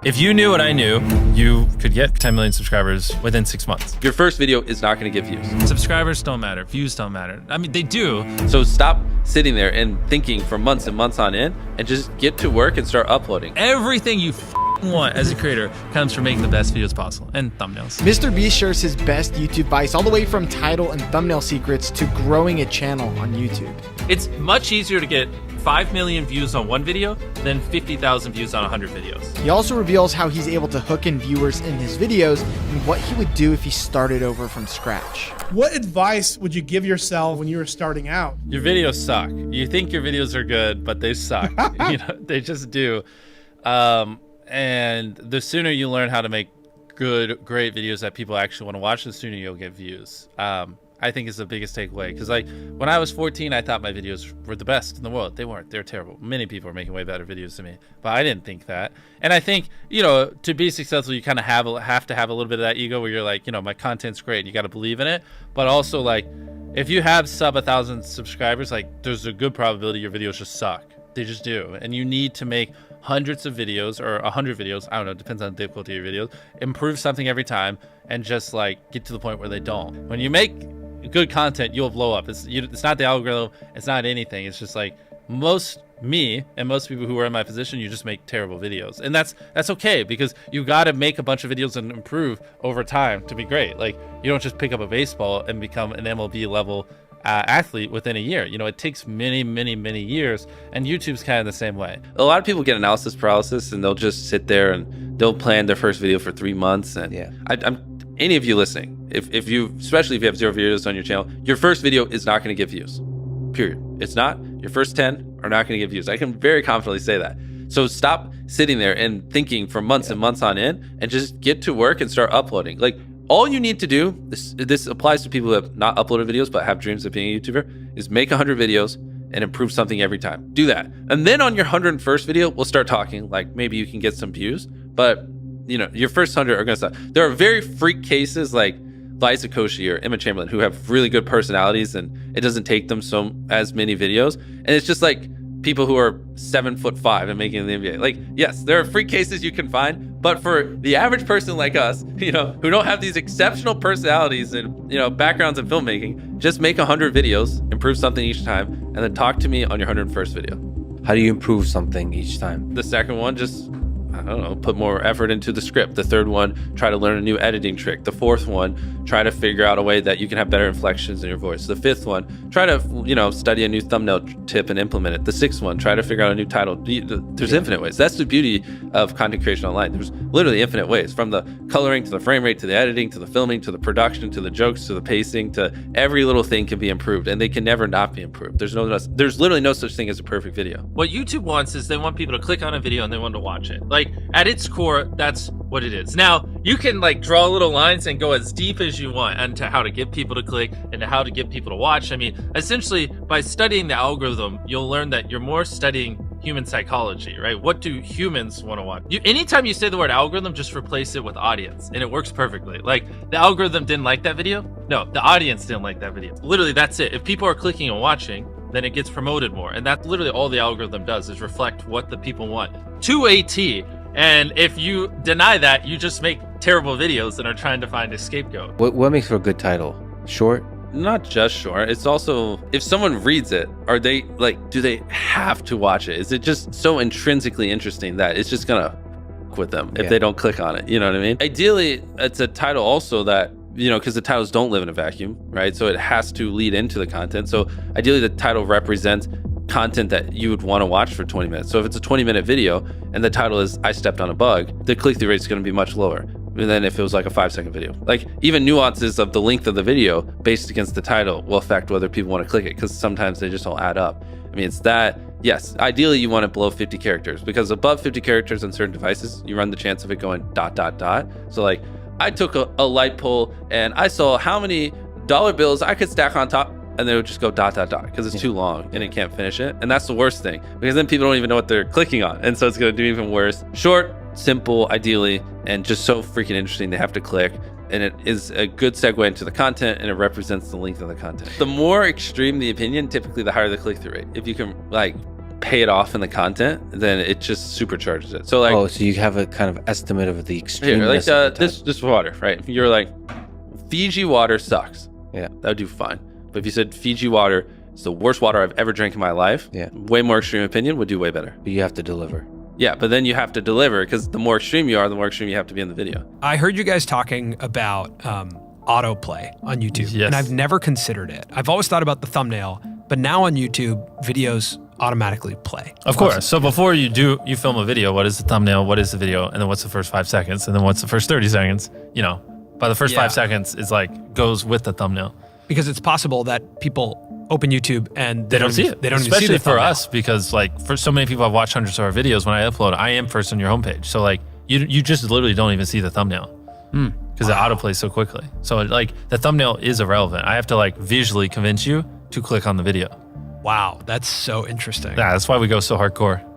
If you knew what I knew, you could get 10 million subscribers within 6 months. Your first video is not going to get views. Subscribers don't matter, views don't matter. I mean, they do. So stop sitting there and thinking for months and months on end and just get to work and start uploading. Everything you want as a creator comes from making the best videos possible and thumbnails. MrBeast shares his best YouTube advice all the way from title and thumbnail secrets to growing a channel on YouTube. It's much easier to get 5 million views on one video than 50,000 views on 100 videos. He also reveals how he's able to hook in viewers in his videos and what he would do if he started over from scratch. What advice would you give yourself when you were starting out? Your videos suck. You think your videos are good, but they suck. You know, they just do. And the sooner you learn how to make good, great videos that people actually want to watch, the sooner you'll get views. I think is the biggest takeaway. Because like when I was 14, I thought my videos were the best in the world. They weren't. They're terrible. Many people are making way better videos than me, but I didn't think that. And I think, you know, to be successful, you kind of have to have a little bit of that ego where you're like, you know, my content's great. You got to believe in it. But also like, if you have sub 1,000 subscribers, like there's a good probability your videos just suck. They just do. And you need to make hundreds of videos or 100 videos. I don't know. Depends on the difficulty of your videos. Improve something every time and just like get to the point where they don't. When you make good content, you'll blow up. It's not the algorithm. It's not anything. It's just like me and most people who are in my position, you just make terrible videos. And that's okay because you got to make a bunch of videos and improve over time to be great. Like you don't just pick up a baseball and become an MLB level athlete within a year. You know, it takes many years, and YouTube's kind of the same way. A lot of people get analysis paralysis and they'll just sit there and they'll plan their first video for 3 months. And yeah, any of you listening, if you, especially if you have 0 videos on your channel, your first video is not going to get views, period. It's not. Your first 10 are not going to get views. I can very confidently say that. So stop sitting there and thinking for months and months on end and just get to work and start uploading. Like all you need to do, this applies to people who have not uploaded videos but have dreams of being a YouTuber, is make 100 videos and improve something every time. Do that. And then on your 101st video, we'll start talking like maybe you can get some views, but you know, your first 100 are gonna suck. There are very freak cases like Liza Koshy or Emma Chamberlain who have really good personalities and it doesn't take them as many videos. And it's just like people who are 7'5" and making the NBA. Like, yes, there are freak cases you can find, but for the average person like us, you know, who don't have these exceptional personalities and, you know, backgrounds in filmmaking, just make 100 videos, improve something each time, and then talk to me on your 101st video. How do you improve something each time? The second one, just, I don't know, put more effort into the script. The third one, try to learn a new editing trick. The fourth one, try to figure out a way that you can have better inflections in your voice. The fifth one, try to, you know, study a new thumbnail tip and implement it. The sixth one, try to figure out a new title. There's infinite ways. That's the beauty of content creation online. There's literally infinite ways, from the coloring to the frame rate to the editing to the filming to the production to the jokes to the pacing to every little thing can be improved, and they can never not be improved. There's literally no such thing as a perfect video. What YouTube wants is they want people to click on a video and they want to watch it. Like at its core, that's what it is. Now you can like draw little lines and go as deep as you want into how to get people to click and to how to get people to watch. I mean, essentially by studying the algorithm, you'll learn that you're more studying human psychology, right? What do humans want to watch? Anytime you say the word algorithm, just replace it with audience and it works perfectly. Like the algorithm didn't like that video. No, the audience didn't like that video. Literally, that's it. If people are clicking and watching, then it gets promoted more. And that's literally all the algorithm does, is reflect what the people want to a T. And if you deny that, you just make terrible videos and are trying to find a scapegoat. What makes for a good title? Short? Not just short. It's also, if someone reads it, are they like, do they have to watch it? Is it just so intrinsically interesting that it's just gonna with them if they don't click on it? You know what I mean? Ideally, it's a title also that, you know, because the titles don't live in a vacuum, right? So it has to lead into the content. So ideally the title represents content that you would want to watch for 20 minutes. So if it's a 20-minute video and the title is I stepped on a bug, the click-through rate is going to be much lower than if it was like a 5-second video. Like even nuances of the length of the video based against the title will affect whether people want to click it, because sometimes they just don't add up. I mean, it's that, yes, ideally you want it below 50 characters, because above 50 characters on certain devices, you run the chance of it going ... So like I took a light pole and I saw how many dollar bills I could stack on top, and they would just go ... because it's too long and it can't finish it. And that's the worst thing, because then people don't even know what they're clicking on. And so it's going to do even worse. Short, simple, ideally, and just so freaking interesting they have to click. And it is a good segue into the content, and it represents the length of the content. The more extreme the opinion, typically the higher the click-through rate. If you can like pay it off in the content, then it just supercharges it. So like, Oh, so you have a kind of estimate of the extreme. here, like this water, right? If you're like, Fiji water sucks. Yeah. That would do fine. But if you said Fiji water is the worst water I've ever drank in my life, Yeah. way more extreme opinion would do way better. But you have to deliver. Yeah, but then you have to deliver, because the more extreme you are, the more extreme you have to be in the video. I heard you guys talking about autoplay on YouTube, Yes. and I've never considered it. I've always thought about the thumbnail, but now on YouTube, videos automatically play. Of course. So before you film a video, what is the thumbnail? What is the video? And then what's the first 5 seconds? And then what's the first 30 seconds? You know, by the first 5 seconds is like goes with the thumbnail. Because it's possible that people open YouTube and They don't see it. They don't Especially even see the for thumbnail. us, because like for so many people I've watched hundreds of our videos, when I upload, I am first on your homepage. So like you just literally don't even see the thumbnail because it autoplays so quickly. So like the thumbnail is irrelevant. I have to like visually convince you to click on the video. Wow, that's so interesting. Yeah, that's why we go so hardcore.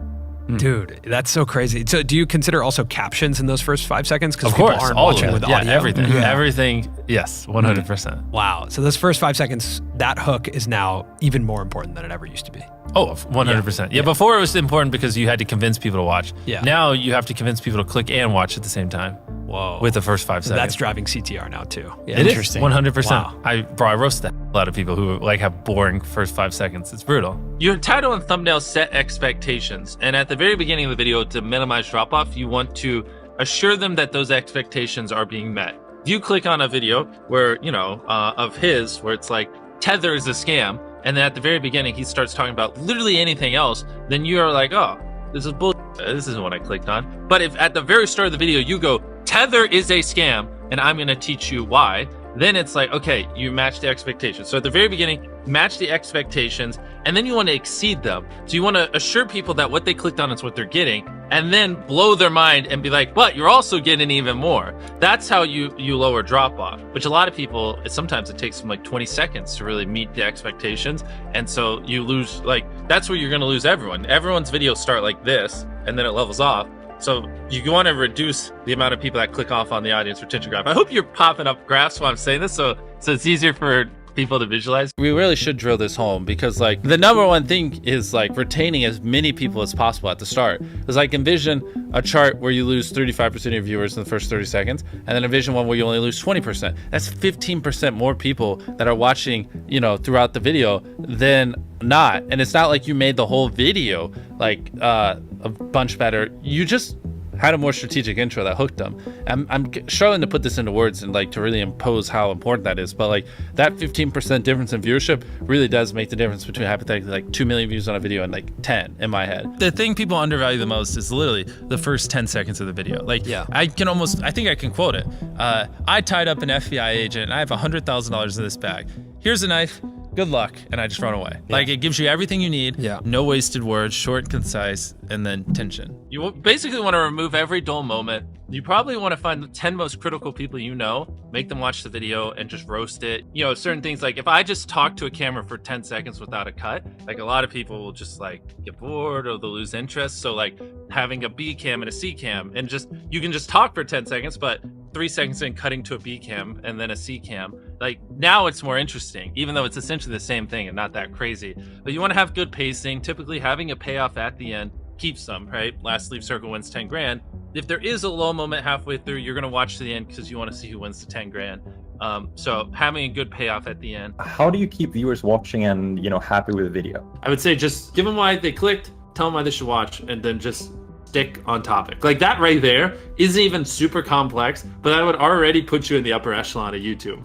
Dude, that's so crazy. So do you consider also captions in those first 5 seconds? Because Of people course, aren't all watching of it. with Yeah, audio. everything. Yeah. Everything. Yes, 100%. Wow. So those first 5 seconds, that hook is now even more important than it ever used to be. Oh, 100%. Yeah, before it was important because you had to convince people to watch. Yeah. Now you have to convince people to click and watch at the same time. Whoa. With the first 5 So seconds. that's driving CTR now too. Yeah. It is, Interesting. 100%. Wow. I roast a lot of people who like have boring first 5 seconds. It's brutal. Your title and thumbnail set expectations, and at the very beginning of the video, to minimize drop-off, you want to assure them that those expectations are being met. If you click on a video where, you know, of his, where it's like, Tether is a scam, and then at the very beginning, he starts talking about literally anything else, then you are like, oh, this is bullshit. This isn't what I clicked on. But if at the very start of the video, you go, Tether is a scam, and I'm going to teach you why, then it's like, okay, you match the expectations. So at the very beginning, match the expectations, and then you want to exceed them. So you want to assure people that what they clicked on is what they're getting, and then blow their mind and be like, but you're also getting even more. That's how you lower drop off, which a lot of people, sometimes it takes them like 20 seconds to really meet the expectations. And so you lose, like, that's where you're going to lose everyone. Everyone's videos start like this, and then it levels off. So you want to reduce the amount of people that click off on the audience retention graph. I hope you're popping up graphs while I'm saying this, so it's easier for people to visualize. We really should drill this home, because like the number one thing is like retaining as many people as possible at the start. Because like envision a chart where you lose 35% of your viewers in the first 30 seconds, and then envision one where you only lose 20%. That's 15% more people that are watching, you know, throughout the video than not. And it's not like you made the whole video like a bunch better. You just had a more strategic intro that hooked them. I'm struggling to put this into words and like to really impose how important that is, but like that 15% difference in viewership really does make the difference between hypothetically like 2 million views on a video and like 10 in my head. The thing people undervalue the most is literally the first 10 seconds of the video. Like, Yeah. I think I can quote it. I tied up an FBI agent and I have $100,000 in this bag. Here's a knife. Good luck, and I just run away. Like, it gives you everything you need. Yeah. No wasted words, short and concise, and then tension. You basically want to remove every dull moment. You probably want to find the 10 most critical people you know, make them watch the video and just roast it. You know, certain things like if I just talk to a camera for 10 seconds without a cut, like a lot of people will just like get bored or they'll lose interest. So like having a B cam and a C cam, and just, you can just talk for 10 seconds, but 3 seconds in cutting to a B cam and then a C cam, like now it's more interesting, even though it's essentially the same thing and not that crazy. But you want to have good pacing. Typically having a payoff at the end keeps them, right? Last leave circle wins 10 grand. If there is a low moment halfway through, you're going to watch to the end because you want to see who wins the 10 grand. So having a good payoff at the end. How do you keep viewers watching and, you know, happy with the video? I would say just give them why they clicked, tell them why they should watch, and then just stick on topic. Like that right there isn't even super complex, but that would already put you in the upper echelon of YouTube.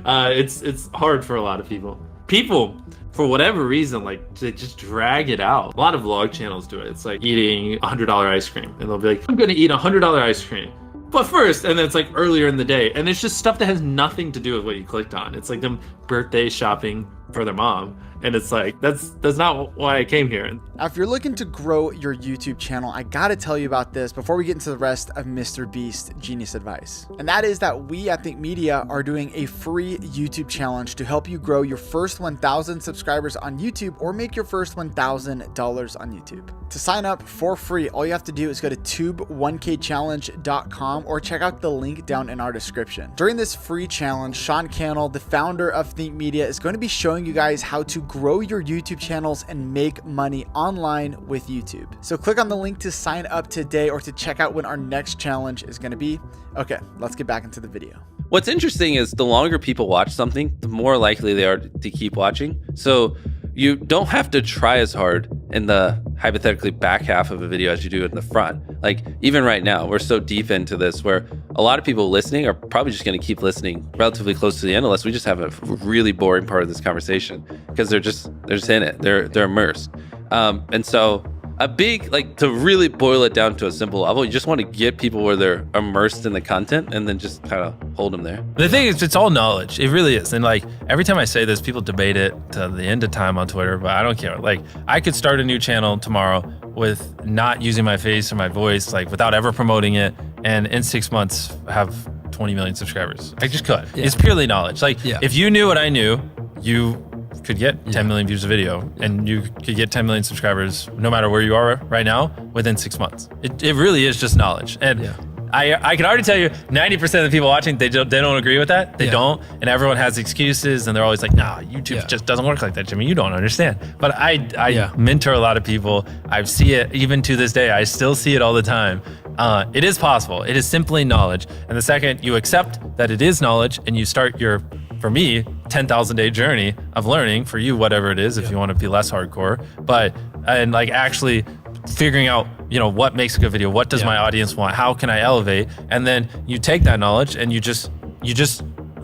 It's hard for a lot of people. People, for whatever reason, like they just drag it out. A lot of vlog channels do it. It's like eating $100 ice cream, and they'll be like, I'm gonna eat $100 ice cream. But first, and then it's like earlier in the day, and it's just stuff that has nothing to do with what you clicked on. It's like them birthday shopping for their mom, and it's like that's not why I came here. Now, if you're looking to grow your YouTube channel, I gotta tell you about this before we get into the rest of MrBeast's genius advice. And that is that we at Think Media are doing a free YouTube challenge to help you grow your first 1,000 subscribers on YouTube or make your first $1,000 on YouTube. To sign up for free, all you have to do is go to tube1kchallenge.com or check out the link down in our description. During this free challenge, Sean Cannell, the founder of Think Media, is going to be showing you guys how to grow your YouTube channels and make money online with YouTube. So click on the link to sign up today or to check out when our next challenge is going to be. Okay, let's get back into the video. What's interesting is the longer people watch something, the more likely they are to keep watching. So you don't have to try as hard in the hypothetically back half of a video as you do in the front. Like even right now, we're so deep into this where a lot of people listening are probably just going to keep listening relatively close to the end unless we just have a really boring part of this conversation because they're just in it. They're immersed. And so a big, like, to really boil it down to a simple level, you just want to get people where they're immersed in the content and then just kind of hold them there. The thing is, it's all knowledge. It really is. And like every time I say this, people debate it to the end of time on Twitter, but I don't care. Like I could start a new channel tomorrow with not using my face or my voice, like without ever promoting it. And in 6 months have 20 million subscribers. I just could. Yeah. It's purely knowledge. Like if you knew what I knew, you could get 10 million views a video and you could get 10 million subscribers no matter where you are right now within 6 months. It really is just knowledge. And I can already tell you 90% of the people watching, they don't agree with that. They don't. And everyone has excuses and they're always like, nah, YouTube just doesn't work like that, Jimmy. You don't understand. But I mentor a lot of people. I see it even to this day. I still see it all the time. It is possible. It is simply knowledge. And the second you accept that it is knowledge and you start your, for me, 10,000 day journey of learning, for you, whatever it is, if you want to be less hardcore, and like actually figuring out, you know, what makes a good video, what does my audience want, how can I elevate, and then you take that knowledge and you just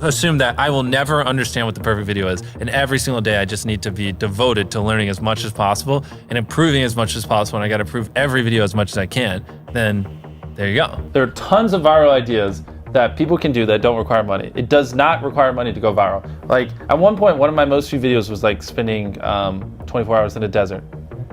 assume that I will never understand what the perfect video is, and every single day I just need to be devoted to learning as much as possible and improving as much as possible, and I got to improve every video as much as I can. Then there you go. There are tons of viral ideas that people can do that don't require money. It does not require money to go viral. Like at one point, one of my most viewed videos was like spending 24 hours in a desert.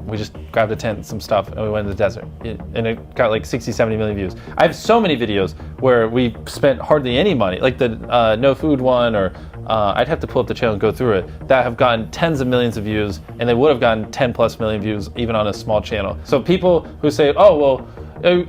We just grabbed a tent and some stuff and we went in the desert. And it got like 60, 70 million views. I have so many videos where we spent hardly any money, like the no food one, or I'd have to pull up the channel and go through it, that have gotten tens of millions of views, and they would have gotten 10 plus million views even on a small channel. So people who say, oh, well,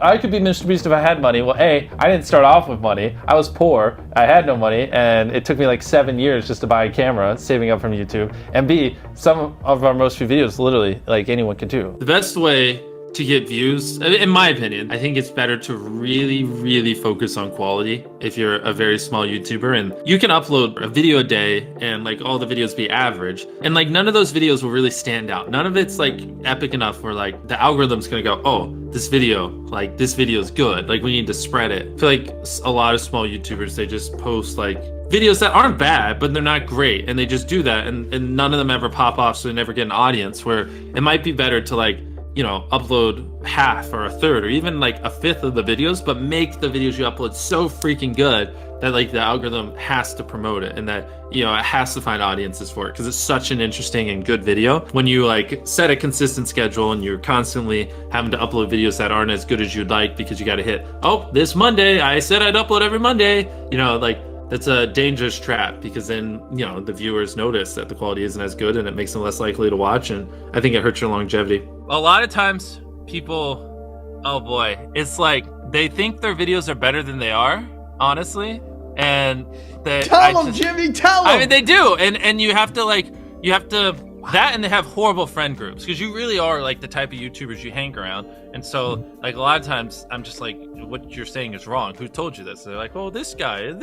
I could be MrBeast if I had money. Well, A, I didn't start off with money. I was poor. I had no money, and it took me like 7 years just to buy a camera, saving up from YouTube. And B, some of our most viewed videos, literally, like anyone can do. The best way to get views, in my opinion, I think it's better to really, really focus on quality if you're a very small YouTuber. And you can upload a video a day and like all the videos be average. And like none of those videos will really stand out. None of it's like epic enough where like the algorithm's gonna go, oh, this video is good. Like we need to spread it. I feel like a lot of small YouTubers, they just post like videos that aren't bad, but they're not great. And they just do that. And none of them ever pop off, so they never get an audience, where it might be better to like, you know, upload half or a third or even like a fifth of the videos, but make the videos you upload so freaking good that like the algorithm has to promote it, and that, you know, it has to find audiences for it, because it's such an interesting and good video. When you like set a consistent schedule and you're constantly having to upload videos that aren't as good as you'd like because you got to hit, oh, this Monday, I said I'd upload every Monday, you know, like that's a dangerous trap, because then, you know, the viewers notice that the quality isn't as good and it makes them less likely to watch, and I think it hurts your longevity. A lot of times people, oh boy, it's like they think their videos are better than they are, honestly. And they tell them, Jimmy, tell them. I mean, they do. And you have to that, and they have horrible friend groups, because you really are like the type of YouTubers you hang around. And so like a lot of times I'm just like, what you're saying is wrong. Who told you this? They're like, well, this guy. And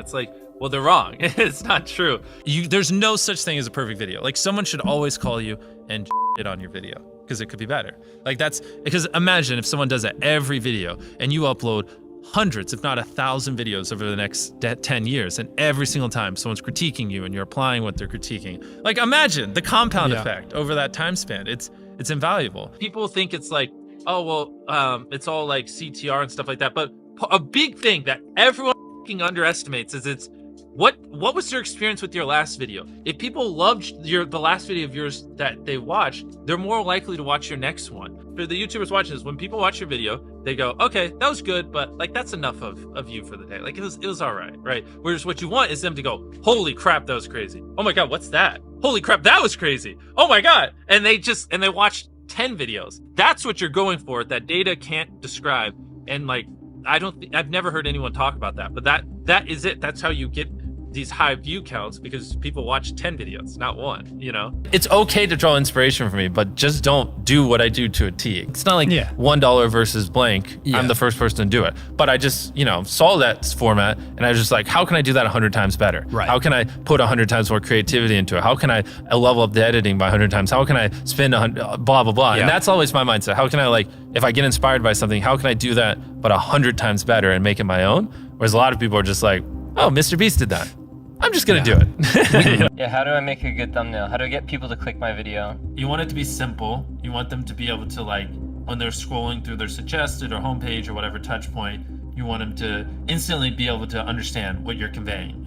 it's like, well, they're wrong. It's not true. There's no such thing as a perfect video. Like someone should always call you and shit on your video, because it could be better. Like that's because imagine if someone does that every video and you upload hundreds, if not 1,000 videos over the next 10 years, and every single time someone's critiquing you and you're applying what they're critiquing. Like imagine the compound effect over that time span. It's invaluable. People think it's like, oh, well, it's all like CTR and stuff like that. But a big thing that everyone underestimates is what was your experience with your last video? If people loved the last video of yours that they watched, they're more likely to watch your next one. For the YouTubers watching this, when people watch your video, they go, okay, that was good, but like that's enough of you for the day. Like it was all right, right? Whereas what you want is them to go, holy crap, that was crazy. Oh my God, what's that? Holy crap, that was crazy. Oh my God. And they watch 10 videos. That's what you're going for, that data can't describe. And like, I've never heard anyone talk about that, but that is it. That's how you get these high view counts because people watch 10 videos, not one, you know? It's okay to draw inspiration from me, but just don't do what I do to a T. It's not like $1 versus blank. I'm the first person to do it. But I just, you know, saw that format and I was just like, how can I do that 100 times better? Right. How can I put 100 times more creativity into it? How can I level up the editing by 100 times? How can I spend 100, blah, blah, blah. And that's always my mindset. How can I, like, if I get inspired by something, how can I do that but 100 times better and make it my own? Whereas a lot of people are just like, oh, MrBeast did that. I'm just gonna do it. Yeah, how do I make a good thumbnail? How do I get people to click my video? You want it to be simple. You want them to be able to, like, when they're scrolling through their suggested or homepage or whatever touch point, you want them to instantly be able to understand what you're conveying.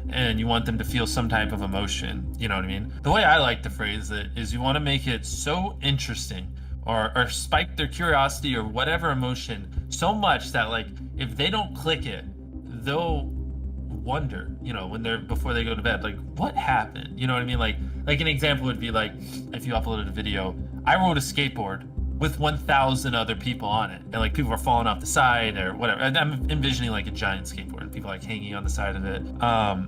And you want them to feel some type of emotion, you know what I mean? The way I like to phrase it is you want to make it so interesting or spike their curiosity or whatever emotion so much that, like, if they don't click it, they'll wonder, you know, when they're before they go to bed, like, what happened? You know what I mean? Like an example would be like, if you uploaded a video, I rode a skateboard with 1,000 other people on it, and like people are falling off the side or whatever. And I'm envisioning like a giant skateboard and people like hanging on the side of it.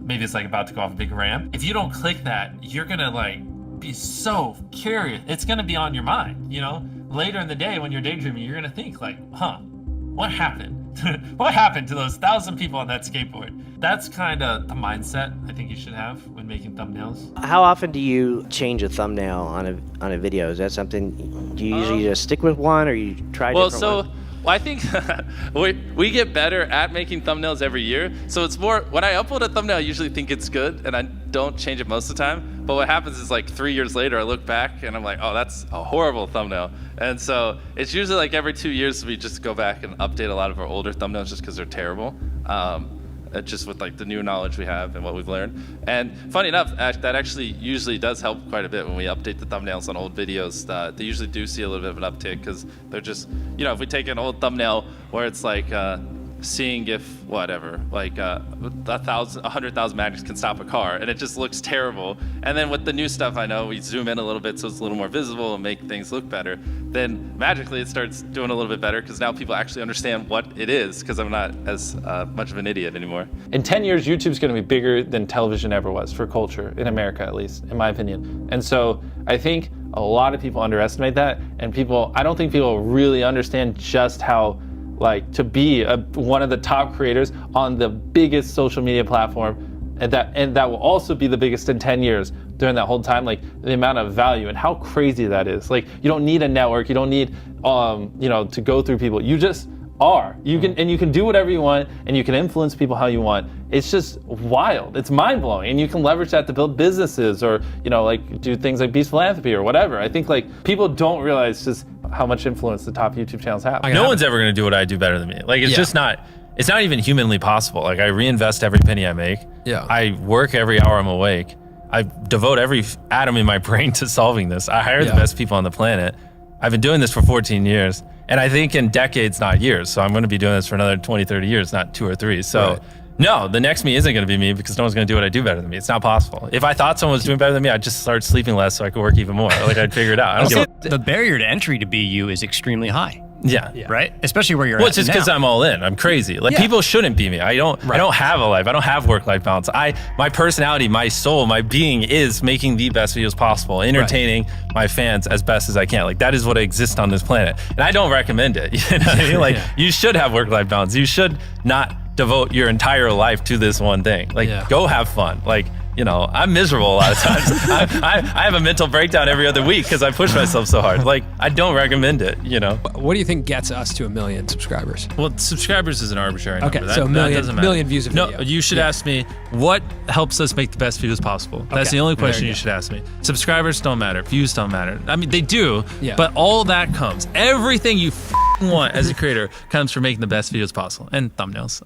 Maybe it's like about to go off a big ramp. If you don't click that, you're gonna like be so curious. It's gonna be on your mind, you know? Later in the day when you're daydreaming, you're gonna think like, huh, what happened? What happened to those 1,000 people on that skateboard? That's kind of the mindset I think you should have when making thumbnails. How often do you change a thumbnail on a video? Is that something, do you usually just stick with one or you try different ones? Well, I think we get better at making thumbnails every year. So it's more, when I upload a thumbnail, I usually think it's good and I don't change it most of the time. But what happens is like 3 years later, I look back and I'm like, oh, that's a horrible thumbnail. And so it's usually like every 2 years we just go back and update a lot of our older thumbnails just because they're terrible. Just with like the new knowledge we have and what we've learned. And funny enough, that actually usually does help quite a bit when we update the thumbnails on old videos. They usually do see a little bit of an uptick because they're just, you know, if we take an old thumbnail where it's like seeing if whatever, like 100,000 magnets can stop a car, and it just looks terrible. And then with the new stuff, I know we zoom in a little bit so it's a little more visible and make things look better. Then magically it starts doing a little bit better because now people actually understand what it is because I'm not as much of an idiot anymore. In 10 years, YouTube's going to be bigger than television ever was for culture, in America at least, in my opinion. And so I think a lot of people underestimate that, and I don't think people really understand just how, like, to be one of the top creators on the biggest social media platform, and that will also be the biggest in 10 years during that whole time, like the amount of value and how crazy that is. Like, you don't need a network, you don't need you know, to go through people. You just are. You can do whatever you want and you can influence people how you want. It's just wild. It's mind-blowing, and you can leverage that to build businesses or, you know, like do things like Beast Philanthropy or whatever. I think like people don't realize just how much influence the top YouTube channels have. No one's ever gonna do what I do better than me. Like, it's just not, it's not even humanly possible. Like, I reinvest every penny I make. I work every hour I'm awake. I devote every atom in my brain to solving this. I hire the best people on the planet. I've been doing this for 14 years, and I think in decades, not years. So I'm gonna be doing this for another 20, 30 years, not 2 or 3. So no, the next me isn't gonna be me because no one's gonna do what I do better than me. It's not possible. If I thought someone was doing better than me, I'd just start sleeping less so I could work even more. Like, I'd figure it out. I don't The barrier to entry to be you is extremely high. Right? Especially where you're well, at it's just because I'm all in. I'm crazy. Like, people shouldn't be me. I don't have a life. I don't have work-life balance. My personality, my soul, my being is making the best videos possible, entertaining my fans as best as I can. Like, that is what exists on this planet. And I don't recommend it. You know what I mean? Like, you should have work-life balance. You should not devote your entire life to this one thing. Like, go have fun. Like, you know, I'm miserable a lot of times. I have a mental breakdown every other week because I push myself so hard. Like, I don't recommend it, you know? What do you think gets us to 1 million subscribers? Well, subscribers is an arbitrary number. Okay, so a million views of video. No, you should ask me, what helps us make the best videos possible? That's the only question you should ask me. Subscribers don't matter. Views don't matter. I mean, they do, but all that comes. Everything you want as a creator comes from making the best videos possible. And thumbnails.